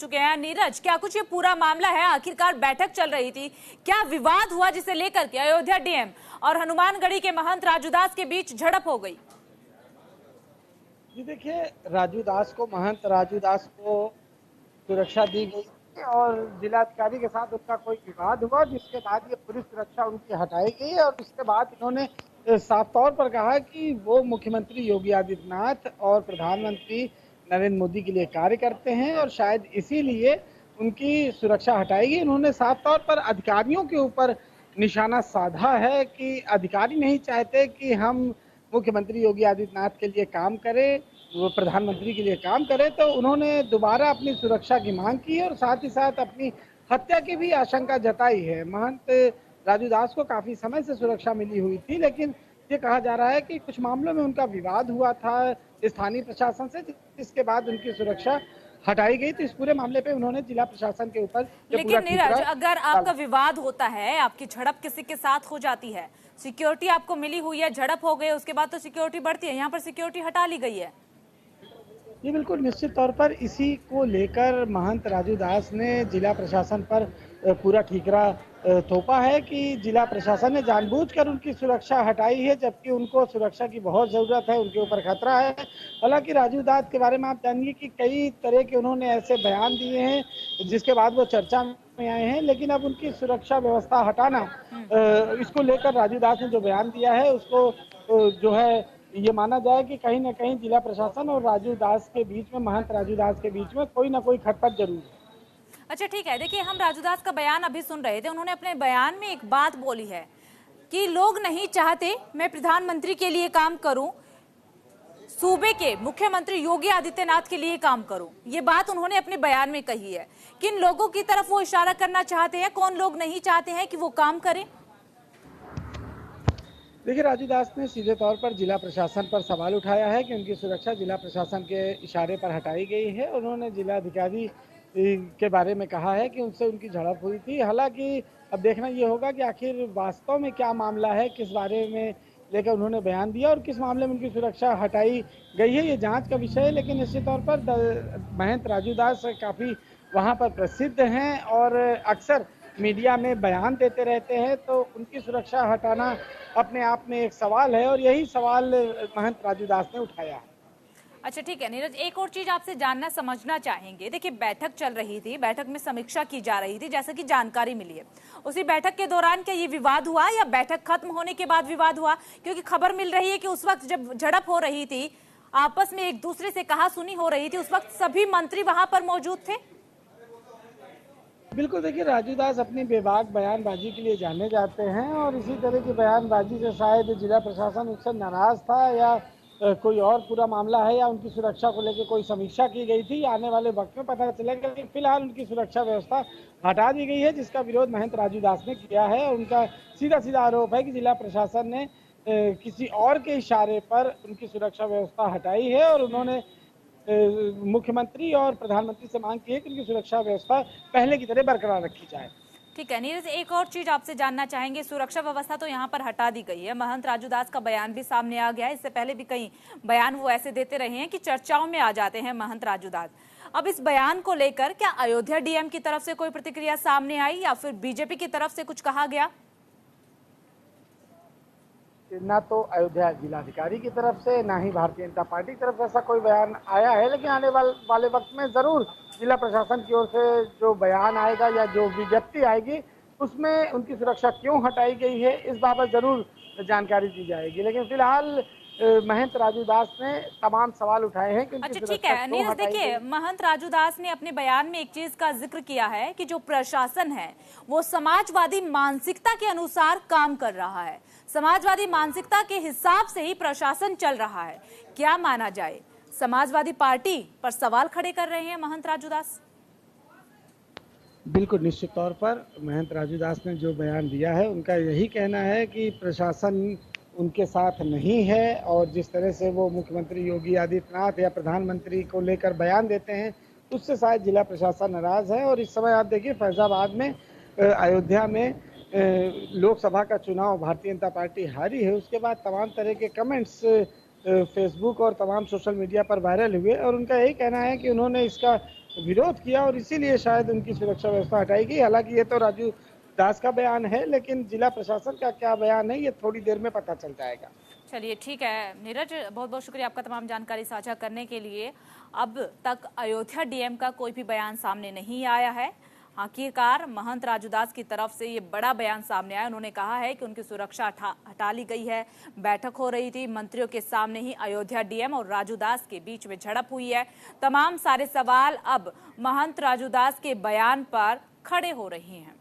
चुके हैं। नीरज, क्या कुछ ये पूरा मामला है? आखिरकार बैठक चल रही थी, क्या विवाद हुआ जिसे लेकर के अयोध्या डीएम और हनुमानगढ़ी के महंत राजूदास के बीच झड़प हो गई? जी देखिए, महंत राजूदास को सुरक्षा दी गई थी और जिलाधिकारी के साथ उनका कोई विवाद हुआ, जिसके बाद ये पूरी सुरक्षा उनकी हटाई गई और उसके बाद इन्होंने साफ तौर पर कहा कि वो मुख्यमंत्री योगी आदित्यनाथ और प्रधानमंत्री नरेंद्र मोदी के लिए कार्य करते हैं और शायद इसीलिए उनकी सुरक्षा हटाई गई। उन्होंने साफ तौर पर अधिकारियों के ऊपर निशाना साधा है कि अधिकारी नहीं चाहते कि हम मुख्यमंत्री योगी आदित्यनाथ के लिए काम करें, वो प्रधानमंत्री के लिए काम करे, तो उन्होंने दोबारा अपनी सुरक्षा की मांग की और साथ ही साथ अपनी हत्या की भी आशंका जताई है। महंत राजूदास को काफी समय से सुरक्षा मिली हुई थी, लेकिन ये कहा जा रहा है कि कुछ मामलों में उनका विवाद हुआ था स्थानीय प्रशासन से, जिसके बाद उनकी सुरक्षा हटाई गई। तो इस पूरे मामले पे उन्होंने जिला प्रशासन के ऊपर लेकिन नीरज, अगर आपका विवाद होता है, आपकी झड़प किसी के साथ हो जाती है, सिक्योरिटी आपको मिली हुई है, झड़प हो गई, उसके बाद तो सिक्योरिटी बढ़ती है, यहाँ पर सिक्योरिटी हटा ली गई है। ये बिल्कुल निश्चित तौर पर इसी को लेकर महंत राजूदास ने जिला प्रशासन पर पूरा ठीकरा थोपा है कि जिला प्रशासन ने जानबूझकर उनकी सुरक्षा हटाई है, जबकि उनको सुरक्षा की बहुत ज़रूरत है, उनके ऊपर खतरा है। हालांकि राजूदास के बारे में आप जानिए कि कई तरह के उन्होंने ऐसे बयान दिए हैं जिसके बाद वो चर्चा में आए हैं, लेकिन अब उनकी सुरक्षा व्यवस्था हटाना, इसको लेकर राजूदास ने जो बयान दिया है उसको जो है ये माना जाए कि कहीं ना कहीं जिला प्रशासन और राजूदास के बीच में, महंत राजूदास के बीच में कोई ना कोई खटपट जरूर है। अच्छा ठीक है, देखिए हम राजूदास का बयान अभी सुन रहे थे। उन्होंने अपने बयान में एक बात बोली है कि लोग नहीं चाहते मैं प्रधानमंत्री के लिए काम करूं, सूबे के मुख्यमंत्री योगी आदित्यनाथ के लिए काम करूं। ये बात उन्होंने अपने बयान में कही है। किन लोगों की तरफ वो इशारा करना चाहते हैं? कौन लोग नहीं चाहते हैं कि वो काम करें? देखिए, राजूदास ने सीधे तौर पर जिला प्रशासन पर सवाल उठाया है कि उनकी सुरक्षा जिला प्रशासन के इशारे पर हटाई गई है। उन्होंने जिलाधिकारी के बारे में कहा है कि उनसे उनकी झड़प हुई थी। हालांकि अब देखना ये होगा कि आखिर वास्तव में क्या मामला है, किस बारे में लेकर उन्होंने बयान दिया और किस मामले में उनकी सुरक्षा हटाई गई है, ये जांच का विषय है। लेकिन निश्चित तौर पर महंत राजूदास काफ़ी वहाँ पर प्रसिद्ध हैं और अक्सर मीडिया में बयान देते रहते हैं, तो उनकी सुरक्षा हटाना अपने आप में एक सवाल है और यही सवाल महंत राजूदास ने उठाया है। अच्छा ठीक है नीरज, एक और चीज आपसे जानना समझना चाहेंगे। देखिए बैठक चल रही थी, बैठक में समीक्षा की जा रही थी, जैसे कि जानकारी मिली है। उसी बैठक के दौरान क्या ये विवाद हुआ या बैठक खत्म होने के बाद विवाद हुआ? क्योंकि खबर मिल रही है कि उस वक्त जब झड़प हो रही थी, आपस में एक दूसरे से कहासुनी हो रही थी, उस वक्त सभी मंत्री वहां पर मौजूद थे। बिल्कुल, देखिए राजूदास अपनी बेबाक बयानबाजी के लिए जाने जाते हैं और इसी तरह की बयानबाजी से शायद जिला प्रशासन उससे नाराज था या कोई और पूरा मामला है या उनकी सुरक्षा को लेकर कोई समीक्षा की गई थी, आने वाले वक्त में पता चलेगा। लेकिन फिलहाल उनकी सुरक्षा व्यवस्था हटा दी गई है, जिसका विरोध महंत राजूदास ने किया है। उनका सीधा सीधा आरोप है कि जिला प्रशासन ने किसी और के इशारे पर उनकी सुरक्षा व्यवस्था हटाई है और उन्होंने मुख्यमंत्री और प्रधानमंत्री से मांग की है कि उनकी सुरक्षा व्यवस्था पहले की तरह बरकरार रखी जाए। ठीक है नीरज, एक और चीज आपसे जानना चाहेंगे। सुरक्षा व्यवस्था तो यहाँ पर हटा दी गई है, महंत राजूदास का बयान भी सामने आ गया है। इससे पहले भी कई बयान वो ऐसे देते रहे हैं कि चर्चाओं में आ जाते हैं महंत राजूदास। अब इस बयान को लेकर क्या अयोध्या डीएम की तरफ से कोई प्रतिक्रिया सामने आई या फिर बीजेपी की तरफ से कुछ कहा गया? ना तो अयोध्या जिलाधिकारी की तरफ से, ना ही भारतीय जनता पार्टी की तरफ से ऐसा कोई बयान आया है, लेकिन आने वाले वक्त में जरूर जिला प्रशासन की ओर से जो बयान आएगा या जो विज्ञप्ति आएगी उसमें उनकी सुरक्षा क्यों हटाई गई है इस बाबत जरूर जानकारी दी जाएगी। लेकिन फिलहाल महंत राजूदास ने तमाम सवाल उठाए हैं कि उनकी अच्छा ठीक है नीरज, देखिए महंत राजूदास ने अपने बयान में एक चीज का जिक्र किया है कि जो प्रशासन है वो समाजवादी मानसिकता के अनुसार काम कर रहा है, समाजवादी मानसिकता के हिसाब से ही प्रशासन चल रहा है। क्या माना जाए, समाजवादी पार्टी पर सवाल खड़े कर रहे हैं महंत राजूदास? बिल्कुल, निश्चित तौर पर महंत राजूदास ने जो बयान दिया है उनका यही कहना है कि प्रशासन उनके साथ नहीं है और जिस तरह से वो मुख्यमंत्री योगी आदित्यनाथ या प्रधानमंत्री को लेकर बयान देते हैं उससे शायद जिला प्रशासन नाराज है। और इस समय आप देखिए फैजाबाद में, अयोध्या में लोकसभा का चुनाव भारतीय जनता पार्टी हारी है, उसके बाद तमाम तरह के कमेंट्स फेसबुक और तमाम सोशल मीडिया पर वायरल हुए और उनका यही कहना है कि उन्होंने इसका विरोध किया और इसीलिए शायद उनकी सुरक्षा व्यवस्था हटाई गई। हालांकि ये तो राजू दास का बयान है, लेकिन जिला प्रशासन का क्या बयान है ये थोड़ी देर में पता चल जाएगा। चलिए ठीक है नीरज, बहुत बहुत शुक्रिया आपका तमाम जानकारी साझा करने के लिए। अब तक अयोध्या डीएम का कोई भी बयान सामने नहीं आया है। आखिरकार महंत राजूदास की तरफ से ये बड़ा बयान सामने आया। उन्होंने कहा है कि उनकी सुरक्षा हटा ली गई है। बैठक हो रही थी, मंत्रियों के सामने ही अयोध्या डीएम और राजूदास के बीच में झड़प हुई है। तमाम सारे सवाल अब महंत राजूदास के बयान पर खड़े हो रहे हैं।